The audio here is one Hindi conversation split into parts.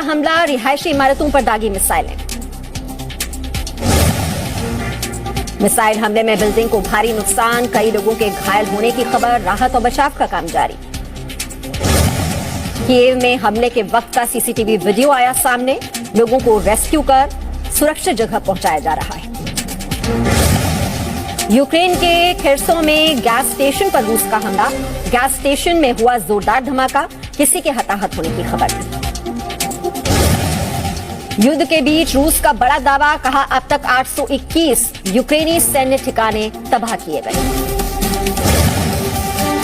हमला, रिहायशी इमारतों पर दागी मिसाइलें। मिसाइल हमले में बिल्डिंग को भारी नुकसान, कई लोगों के घायल होने की खबर, राहत और बचाव का काम जारी। कीव में हमले के वक्त का सीसीटीवी वीडियो आया सामने, लोगों को रेस्क्यू कर सुरक्षित जगह पहुंचाया जा रहा है। यूक्रेन के खेर्सों में गैस स्टेशन पर रूस का हमला, गैस स्टेशन में हुआ जोरदार धमाका, किसी के हताहत होने की खबर नहीं। युद्ध के बीच रूस का बड़ा दावा, कहा अब तक 821 यूक्रेनी सैन्य ठिकाने तबाह किए गए।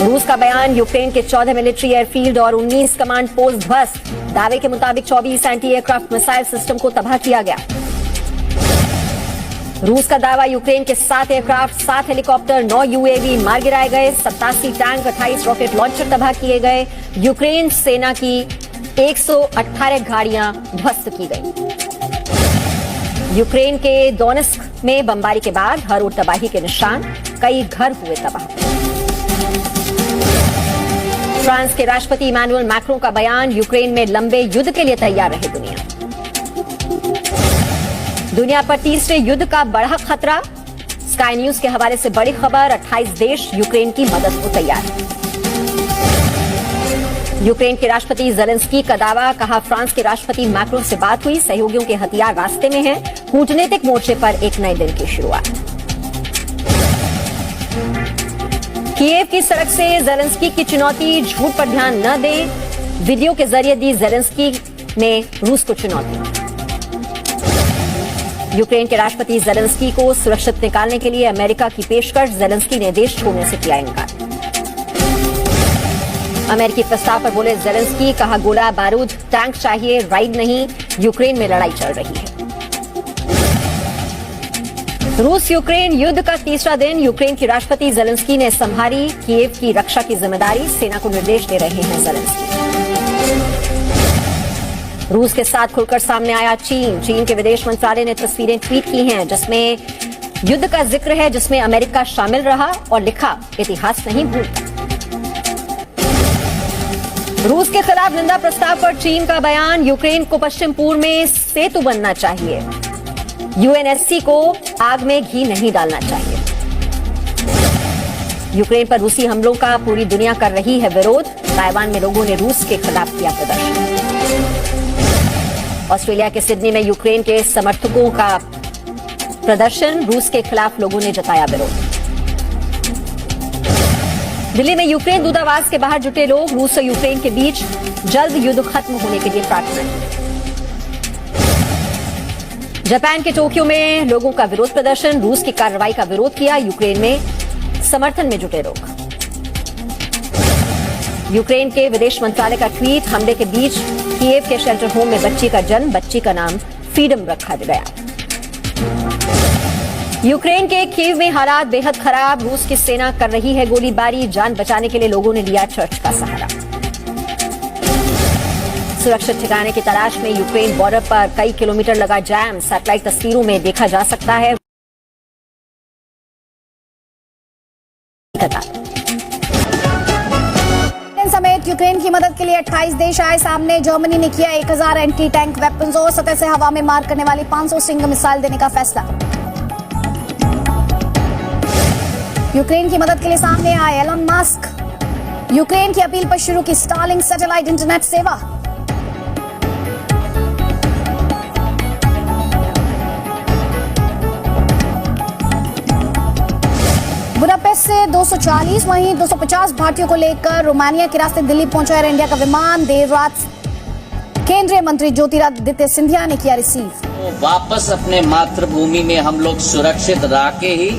रूस का बयान, यूक्रेन के 14 मिलिट्री एयरफील्ड और 19 कमांड पोस्ट ध्वस्त, दावे के मुताबिक 24 एंटी एयरक्राफ्ट मिसाइल सिस्टम को तबाह किया गया। रूस का दावा, यूक्रेन के 7 एयरक्राफ्ट, 7 हेलीकॉप्टर, 9 यूएवी मार गिराए गए, 87 टैंक, 28 रॉकेट लॉन्चर तबाह किए गए। यूक्रेन सेना की 118 गाड़ियां ध्वस्त की गई। यूक्रेन के दोनेत्स्क में बमबारी के बाद हर ओर तबाही के निशान, कई घर हुए तबाह। फ्रांस के राष्ट्रपति इमैनुअल मैक्रों का बयान, यूक्रेन में लंबे युद्ध के लिए तैयार रहे दुनिया। दुनिया पर तीसरे युद्ध का बड़ा खतरा, स्काई न्यूज के हवाले से बड़ी खबर, 28 देश यूक्रेन की मदद को तैयार। यूक्रेन के राष्ट्रपति ज़ेलेंस्की का दावा, कहा फ्रांस के राष्ट्रपति मैक्रों से बात हुई, सहयोगियों के हथियार रास्ते में हैं, कूटनीतिक मोर्चे पर एक नए दिन की शुरुआत। कीव की सड़क से ज़ेलेंस्की की चुनौती, झूठ पर ध्यान न दें, वीडियो के जरिए दी ज़ेलेंस्की ने रूस को चुनौती। यूक्रेन के राष्ट्रपति ज़ेलेंस्की को सुरक्षित निकालने के लिए अमेरिका की पेशकश, ज़ेलेंस्की ने देश छोड़ने से किया इनकार। अमेरिकी प्रस्ताव पर बोले ज़ेलेंस्की, कहा गोला बारूद टैंक चाहिए, राइड नहीं, यूक्रेन में लड़ाई चल रही है। रूस यूक्रेन युद्ध का तीसरा दिन, यूक्रेन की राष्ट्रपति ज़ेलेंस्की ने संभाली कीव की रक्षा की जिम्मेदारी, सेना को निर्देश दे रहे हैं ज़ेलेंस्की। रूस के साथ खुलकर सामने आया चीन, चीन के विदेश मंत्रालय ने तस्वीरें ट्वीट की हैं जिसमें युद्ध का जिक्र है, जिसमें अमेरिका शामिल रहा और लिखा इतिहास नहीं भूलता। रूस के खिलाफ निंदा प्रस्ताव पर चीन का बयान, यूक्रेन को पश्चिम पूर्व में सेतु बनना चाहिए, यूएनएससी को आग में घी नहीं डालना चाहिए। यूक्रेन पर रूसी हमलों का पूरी दुनिया कर रही है विरोध, ताइवान में लोगों ने रूस के खिलाफ किया प्रदर्शन। ऑस्ट्रेलिया के सिडनी में यूक्रेन के समर्थकों का प्रदर्शन, रूस के खिलाफ लोगों ने जताया विरोध। दिल्ली में यूक्रेन दूतावास के बाहर जुटे लोग, रूस और यूक्रेन के बीच जल्द युद्ध खत्म होने के लिए प्रार्थना की। जापान के टोक्यो में लोगों का विरोध प्रदर्शन, रूस की कार्रवाई का विरोध किया, यूक्रेन में समर्थन में जुटे लोग। यूक्रेन के विदेश मंत्रालय का ट्वीट, हमले के बीच कीव के शेल्टर होम में बच्ची का जन्म, बच्ची का नाम फ्रीडम रखा गया। यूक्रेन के कीव में हालात बेहद खराब, रूस की सेना कर रही है गोलीबारी, जान बचाने के लिए लोगों ने लिया चर्च का सहारा। सुरक्षित ठिकाने की तलाश में यूक्रेन बॉर्डर पर कई किलोमीटर लगा जैम, सैटेलाइट तस्वीरों में देखा जा सकता है। समेत यूक्रेन की मदद के लिए 28 देश आए सामने। जर्मनी ने किया 1000 एंटी टैंक वेपन्स और सतह से हवा में मार करने वाली 500 स्टिंगर मिसाइल देने का फैसला। यूक्रेन की मदद के लिए सामने आए एलन मस्क, यूक्रेन की अपील पर शुरू की स्टारलिंक सैटेलाइट इंटरनेट सेवा। बुडापेस्ट से 240 वहीं 250 भारतीयों को लेकर रोमानिया के रास्ते दिल्ली पहुंचा एयर इंडिया का विमान। देर रात केंद्रीय मंत्री ज्योतिरादित्य सिंधिया ने किया रिसीव। तो वापस अपने मातृभूमि में हम लोग सुरक्षित रह के ही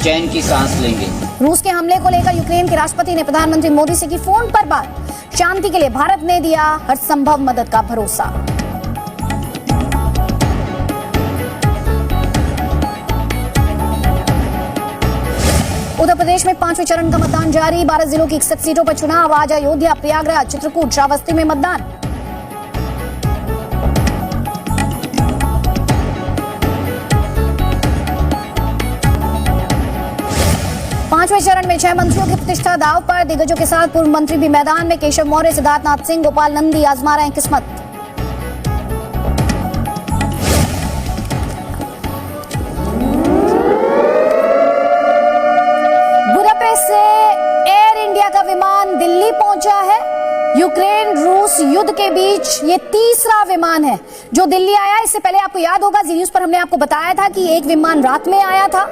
चैन की सांस लेंगे। रूस के हमले को लेकर यूक्रेन के राष्ट्रपति ने प्रधानमंत्री मोदी से की फोन पर बात, शांति के लिए भारत ने दिया हर संभव मदद का भरोसा। उत्तर प्रदेश में 5वें चरण का मतदान जारी, 12 जिलों की 61 सीटों पर चुनाव। आज अयोध्या, प्रयागराज, चित्रकूट, श्रावस्ती में मतदान। पांचवें चरण में 6 मंत्रियों की प्रतिष्ठा दांव पर, दिग्गजों के साथ पूर्व मंत्री भी मैदान में। केशव मौर्य, सिद्धार्थनाथ सिंह, गोपाल नंदी आजमा रहे हैं किस्मत। बीच ये तीसरा विमान है जो दिल्ली आया। इससे पहले आपको याद होगा जी न्यूज पर हमने आपको बताया था कि एक विमान रात में आया था।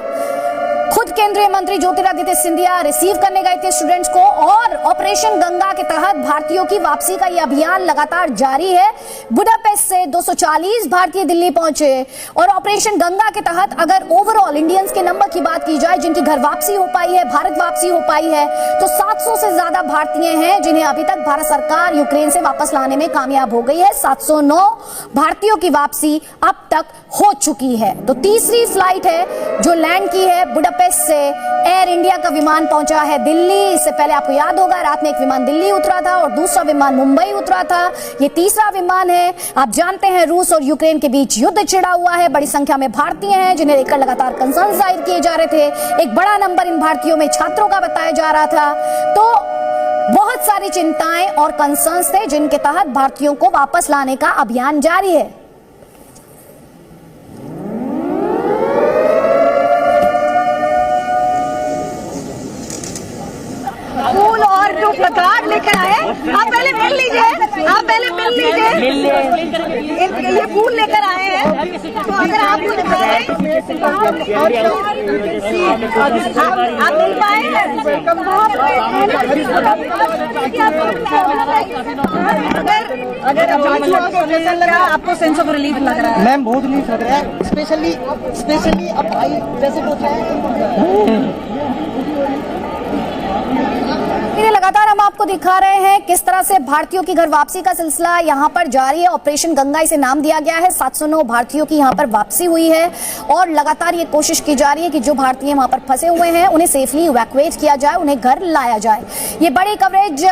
खुद केंद्रीय मंत्री ज्योतिरादित्य सिंधिया रिसीव करने गए थे स्टूडेंट्स को, और ऑपरेशन गंगा के तहत भारतीयों की वापसी का यह अभियान लगातार जारी है। बुडापेस्ट से 240 भारतीय दिल्ली पहुंचे, और ऑपरेशन गंगा के तहत अगर ओवरऑल इंडियंस के नंबर की बात की जाए जिनकी घर वापसी हो पाई है, भारत वापसी हो पाई है, तो 700 से ज्यादा भारतीय हैं जिन्हें अभी तक भारत सरकार यूक्रेन से वापस लाने में कामयाब हो गई है। 709 भारतीयों की वापसी अब तक हो चुकी है। तो तीसरी फ्लाइट है जो लैंड की है बुडापेस्ट से। एयर इंडिया का विमान पहुंचा है दिल्ली। इससे पहले आपको याद होगा रात में एक विमान दिल्ली उतरा था और दूसरा विमान मुंबई उतरा था। ये तीसरा विमान है। आप जानते हैं रूस और यूक्रेन के बीच युद्ध छिड़ा हुआ है। बड़ी संख्या में भारतीय हैं जिन्हें लेकर लगातार कंसर्न जाहिर किए जा रहे थे। एक बड़ा नंबर इन भारतीयों में छात्रों का बताया जा रहा था। तो बहुत सारी चिंताएं और कंसर्न्स थे जिनके तहत भारतीयों को वापस लाने का अभियान जारी है। फूल और जो प्लकार्ड लेकर आए, आप पहले मिल लीजिए, आप पहले मिल लीजिए। ये फूल लेकर आए हैं, तो अगर आप कुछ आप मिल पाए अगर आपको सेंस ऑफ रिलीफ लग रहा है? मैम बहुत रिलीफ लग रहा है, स्पेशली अब भाई जैसे कुछ है। लगातार हम आपको दिखा रहे हैं किस तरह से भारतीयों की घर वापसी का सिलसिला यहां पर जारी है। ऑपरेशन गंगा इसे नाम दिया गया है। 709 भारतीयों की यहां पर वापसी हुई है, और लगातार ये कोशिश की जा रही है कि जो भारतीय वहां पर फंसे हुए हैं उन्हें सेफली इवैक्यूएट किया जाए, उन्हें घर लाया जाए। ये बड़ी कवरेज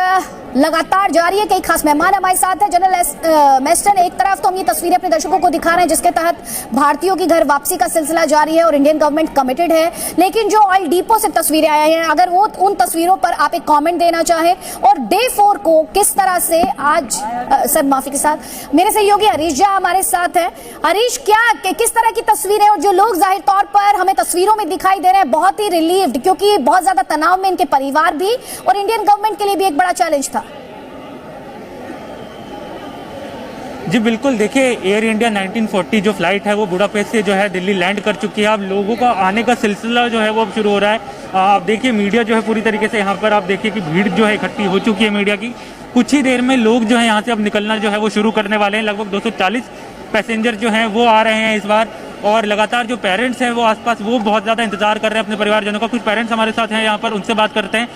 लगातार जारी है। कई खास मेहमान हमारे साथ हैं। जनरल मेस्टन, एक तरफ तो हम ये तस्वीरें अपने दर्शकों को दिखा रहे हैं जिसके तहत भारतीयों की घर वापसी का सिलसिला जारी है और इंडियन गवर्नमेंट कमिटेड है, लेकिन जो ऑयल डिपो से तस्वीरें आई हैं, अगर वो उन तस्वीरों पर आप एक कमेंट देना चाहें, और डे 4 को किस तरह से आज सर माफी के साथ मेरे सहयोगी हरीश झा हमारे साथ है। हरीश, क्या किस तरह की तस्वीरें, और जो लोग जाहिर तौर पर हमें तस्वीरों में दिखाई दे रहे हैं बहुत ही रिलीव्ड, क्योंकि बहुत ज्यादा तनाव में इनके परिवार भी और इंडियन गवर्नमेंट के लिए भी एक बड़ा चैलेंज था। जी बिल्कुल, देखिए एयर इंडिया 1940 जो फ्लाइट है वो बुडापेस्ट से जो है दिल्ली लैंड कर चुकी है। अब लोगों का आने का सिलसिला जो है वो अब शुरू हो रहा है। आप देखिए मीडिया जो है पूरी तरीके से यहाँ पर आप देखिए कि भीड़ जो है इकट्ठी हो चुकी है मीडिया की। कुछ ही देर में लोग जो है यहाँ से अब निकलना जो है वो शुरू करने वाले हैं। लगभग 240 पैसेंजर जो हैं वो आ रहे हैं इस बार, और लगातार जो पेरेंट्स हैं वो आसपास वो बहुत ज़्यादा इंतजार कर रहे हैं अपने परिवारजनों का। कुछ पेरेंट्स हमारे साथ हैं यहाँ पर, उनसे बात करते हैं।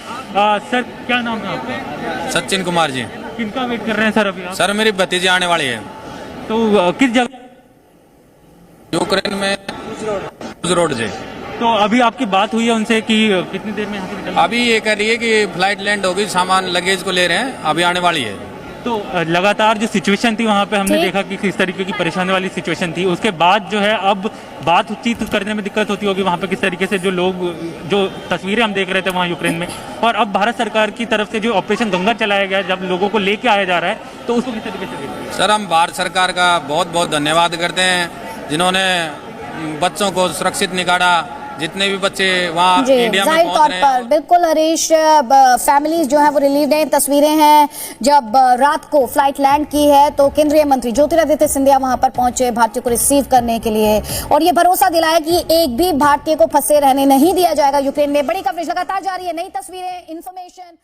सर क्या नाम है आपका? सचिन कुमार जी। किनका वेट कर रहे हैं सर अभी आप? सर मेरी भतीजी आने वाली है। तो किस जगह? यूक्रेन में क्रूज रोड से। तो अभी आपकी बात हुई है उनसे कि कितनी देर में यहाँ से निकलना? अभी ये कह रही है कि फ्लाइट लैंड होगी, सामान लगेज को ले रहे हैं, अभी आने वाली है। तो लगातार जो सिचुएशन थी वहाँ पे हमने देखा कि किस तरीके की परेशानी वाली सिचुएशन थी। उसके बाद जो है अब बातचीत करने में दिक्कत होती होगी वहाँ पे, किस तरीके से जो लोग, जो तस्वीरें हम देख रहे थे वहाँ यूक्रेन में, और अब भारत सरकार की तरफ से जो ऑपरेशन गंगा चलाया गया जब लोगों को लेके आया जा रहा है, तो उसको किस तरीके से देखते हैं? सर हम भारत सरकार का बहुत बहुत धन्यवाद करते हैं जिन्होंने बच्चों को सुरक्षित निकाला। जितने भी बच्चे वहाँ इंडिया में पहुंच रहे हैं, बिल्कुल हरीश, फैमिलीज जो है वो रिलीव्ड हैं। तस्वीरें हैं जब रात को फ्लाइट लैंड की है तो केंद्रीय मंत्री ज्योतिरादित्य सिंधिया वहां पर पहुंचे भारतीयों को रिसीव करने के लिए, और ये भरोसा दिलाया कि एक भी भारतीय को फंसे रहने नहीं दिया जाएगा यूक्रेन में। बड़ी कवरेज लगातार जारी है, नई तस्वीरें, इंफॉर्मेशन।